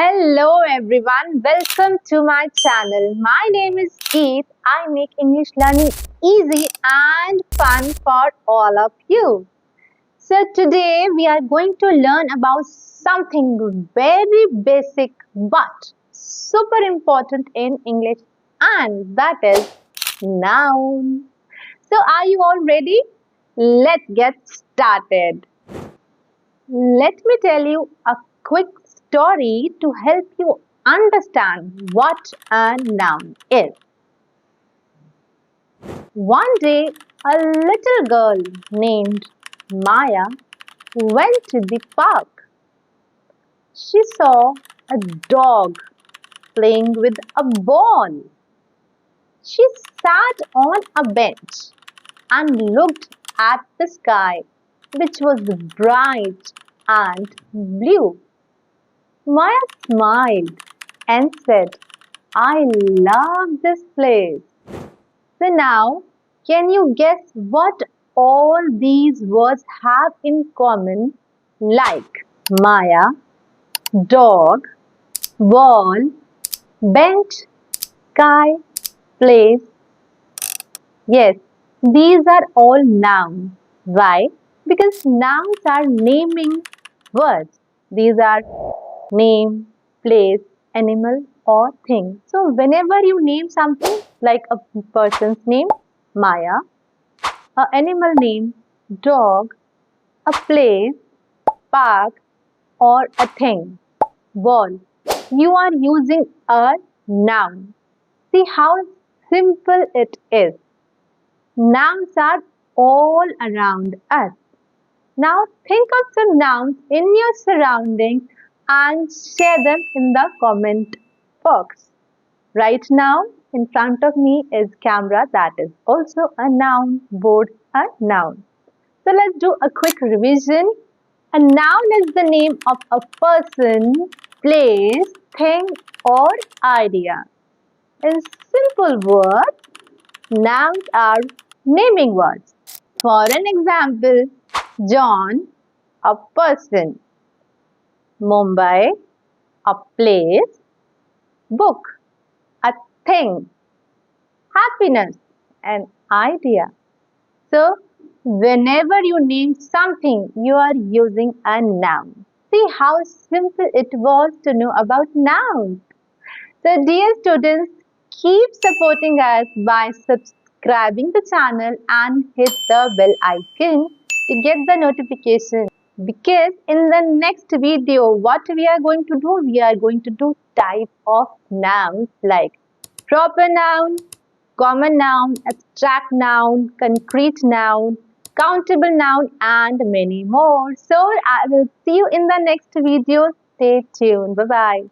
Hello everyone, welcome to my channel. My name is Geet. I make English learning easy and fun for all of you. So today we are going to learn about something very basic but super important in English, and that is noun. So are you all ready? Let's get started. Let me tell you a quick story to help you understand what a noun is. One day, a little girl named Maya went to the park. She saw a dog playing with a ball. She sat on a bench and looked at the sky, which was bright and blue. Maya smiled and said, I love this place. So now, can you guess what all these words have in common? Like Maya, dog, wall, bench, sky, place. Yes, these are all nouns. Why? Because nouns are naming words. These are name, place, animal or thing. So whenever you name something like a person's name, Maya, an animal name, dog, a place, park or a thing, wall, you are using a noun. See how simple it is. Nouns are all around us. Now think of some nouns in your surroundings and share them in the comment box. Right now, in front of me is camera, that is also a noun, board a noun. So let's do a quick revision. A noun is the name of a person, place, thing or idea. In simple words, nouns are naming words. For an example, John, a person. Mumbai, a place. Book, a thing. Happiness, an idea. So, whenever you name something, you are using a noun. See how simple it was to know about nouns. So, dear students, keep supporting us by subscribing the channel and hit the bell icon to get the notification. Because in the next video, what we are going to do? We are going to do type of nouns like proper noun, common noun, abstract noun, concrete noun, countable noun and many more. So I will see you in the next video. Stay tuned. Bye-bye.